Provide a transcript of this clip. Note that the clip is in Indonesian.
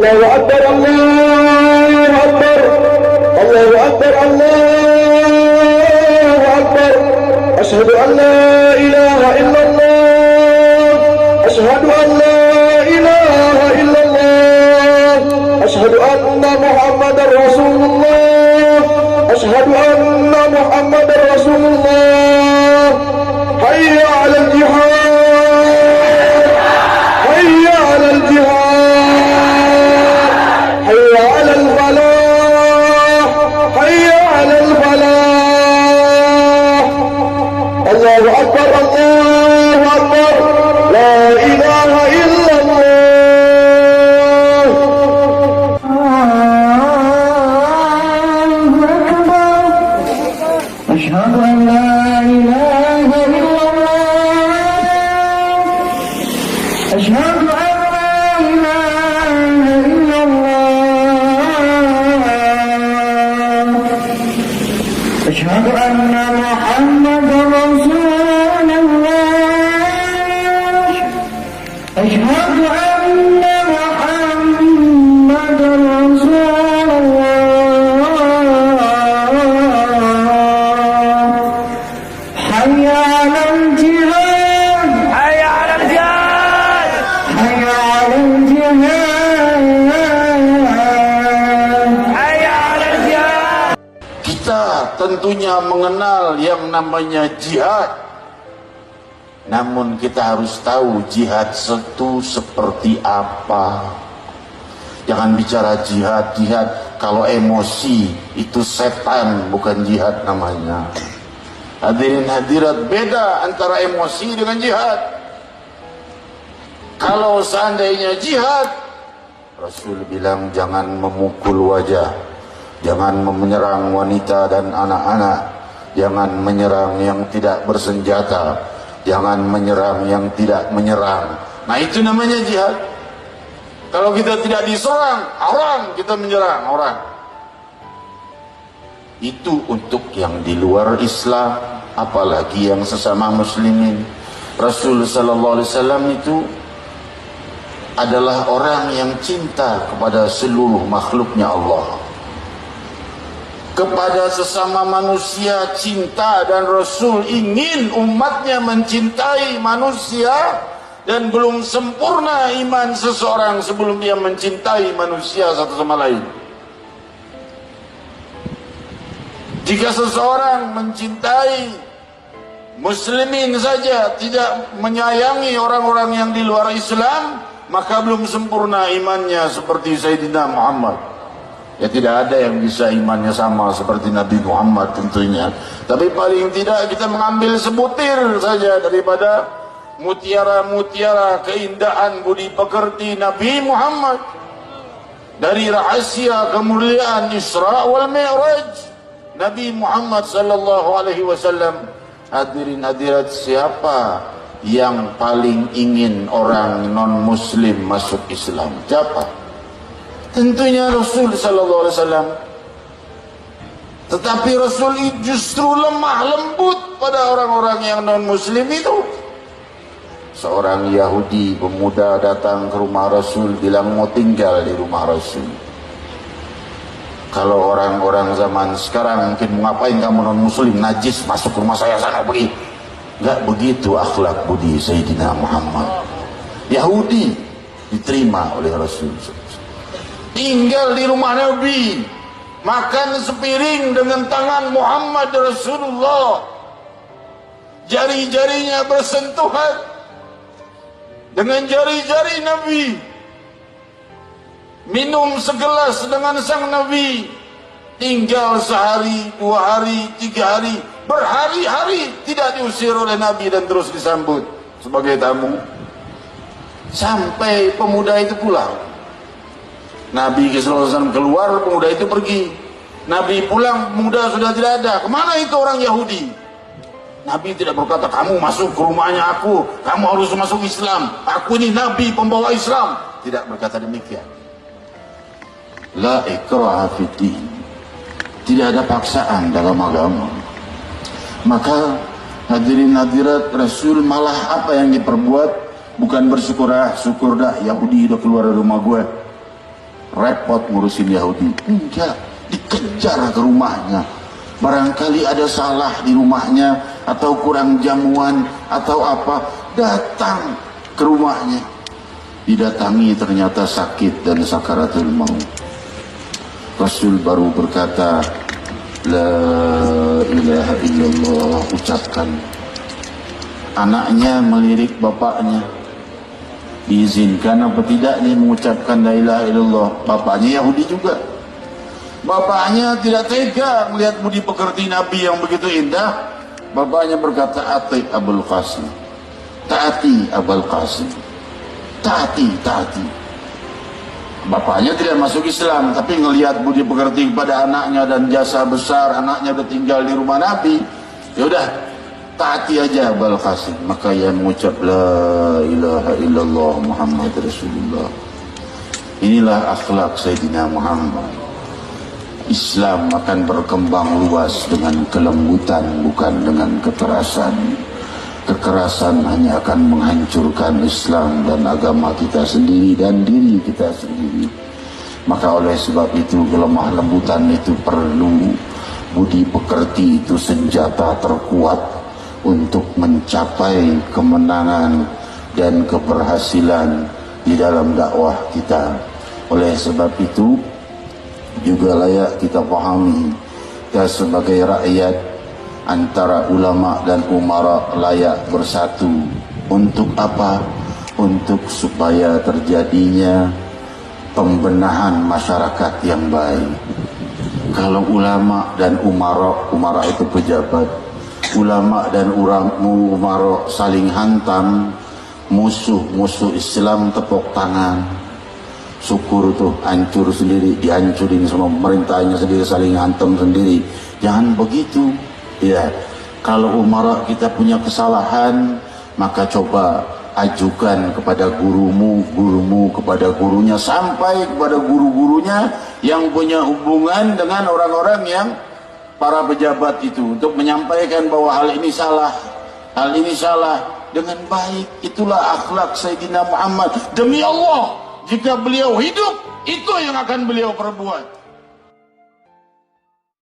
الله أكبر الله أكبر الله أكبر الله أكبر أشهد أن لا إله إلا الله أشهد أن لا إله إلا الله أشهد أن محمدا رسول الله أشهد أن محمدا رسول الله حي على الجهاد حي على الجهاد حي على الفلاح حي على الفلاح الله أكبر الله أكبر لا إله إلا الله أشهد أن لا إله إلا الله أشهد أن لا إله إلا الله أشهد أن محمدا رسول الله أشهد أن محمدا رسول الله حي على الجهاد حي على الجهاد حي على الجهاد حي على الجهاد. Kita tentunya mengenal yang namanya jihad. Namun kita harus tahu jihad itu seperti apa. Jangan bicara jihad kalau emosi itu setan, bukan jihad namanya. Hadirin hadirat, beda antara emosi dengan jihad. Kalau seandainya jihad, Rasul bilang jangan memukul wajah, jangan menyerang wanita dan anak-anak, jangan menyerang yang tidak bersenjata, jangan menyerang yang tidak menyerang. Nah, itu namanya jihad. Kalau kita tidak diserang, haram kita menyerang orang. Itu untuk yang di luar Islam, apalagi yang sesama muslimin. Rasul sallallahu alaihi wasallam itu adalah orang yang cinta kepada seluruh makhluknya Allah, kepada sesama manusia cinta, dan Rasul ingin umatnya mencintai manusia, dan belum sempurna iman seseorang sebelum dia mencintai manusia satu sama lain. Jika seseorang mencintai muslimin saja, tidak menyayangi orang-orang yang di luar Islam, maka belum sempurna imannya seperti Sayyidina Muhammad. Ya, tidak ada yang bisa imannya sama seperti Nabi Muhammad tentunya. Tapi paling tidak kita mengambil sebutir saja daripada mutiara-mutiara keindahan budi pekerti Nabi Muhammad, dari rahasia kemuliaan Isra wal Mi'raj Nabi Muhammad sallallahu alaihi wasallam. Hadirin hadirat, siapa yang paling ingin orang non muslim masuk Islam? Siapa? Tentunya Rasul sallallahu alaihi wasallam. Tetapi Rasul justru lemah lembut pada orang-orang yang non muslim itu. Seorang Yahudi pemuda datang ke rumah Rasul, bilang mau tinggal di rumah Rasul. Kalau orang-orang zaman sekarang mungkin, mau ngapain kamu non muslim, najis, masuk ke rumah saya sana pergi. Enggak begitu akhlak budi Sayyidina Muhammad. Yahudi diterima oleh Rasul, tinggal di rumah Nabi, makan sepiring dengan tangan Muhammad Rasulullah, jari-jarinya bersentuhan dengan jari-jari Nabi, minum segelas dengan sang Nabi, tinggal sehari, 2 hari, 3 hari, berhari-hari tidak diusir oleh Nabi dan terus disambut sebagai tamu, sampai pemuda itu pulang. Nabi SAW keluar, pemuda itu pergi. Nabi pulang, pemuda sudah tidak ada. Kemana itu orang Yahudi? Nabi tidak berkata, kamu masuk ke rumahnya aku, kamu harus masuk Islam, aku ini Nabi pembawa Islam. Tidak berkata demikian. La ikraha fiddin, tidak ada paksaan dalam agama. Maka hadirin hadirat, Rasul malah apa yang diperbuat, bukan bersyukur, syukur dah Yahudi udah keluar dari rumah gue. repot ngurusin Yahudi. Enggak, dikejar ke rumahnya. Barangkali ada salah di rumahnya, atau kurang jamuan, atau apa, datang ke rumahnya. Didatangi ternyata sakit dan sakaratul maut. Rasul baru berkata, la ilaha illallah, ucapkan. Anaknya melirik bapaknya, diizinkan apa tidak nih mengucapkan la ilaha illallah. Bapaknya Yahudi juga. Bapaknya tidak tega melihat budi pekerti Nabi yang begitu indah. Bapaknya berkata, ati Abul Qasim, taati Abul Qasim, taati. Bapaknya tidak masuk Islam, tapi ngelihat budi pekerti kepada anaknya dan jasa besar, anaknya udah tinggal di rumah Nabi, ya udah taati aja Abul Qasim. Maka ia mengucap la ilaha illallah Muhammad Rasulullah. Inilah akhlak Sayyidina Muhammad. Islam akan berkembang luas dengan kelembutan, bukan dengan kekerasan. Kekerasan hanya akan menghancurkan Islam dan agama kita sendiri dan diri kita sendiri. Maka oleh sebab itu kelemah lembutan itu perlu. Budi pekerti itu senjata terkuat untuk mencapai kemenangan dan keberhasilan di dalam dakwah kita. Oleh sebab itu juga layak kita pahami, kita sebagai rakyat, antara ulama dan umara layak bersatu. Untuk apa? Untuk supaya terjadinya pembenahan masyarakat yang baik. Kalau ulama dan umara itu pejabat, ulama dan umara saling hantam, musuh Islam tepuk tangan, syukur tuh hancur sendiri, dihancurin sama pemerintahnya sendiri, saling hantam sendiri. Jangan begitu ya. Kalau umara kita punya kesalahan, maka coba ajukan kepada gurumu kepada gurunya, sampai kepada guru-gurunya yang punya hubungan dengan orang-orang yang para pejabat itu, untuk menyampaikan bahwa hal ini salah dengan baik. Itulah akhlak Sayyidina Muhammad. Demi Allah, jika beliau hidup, itu yang akan beliau perbuat.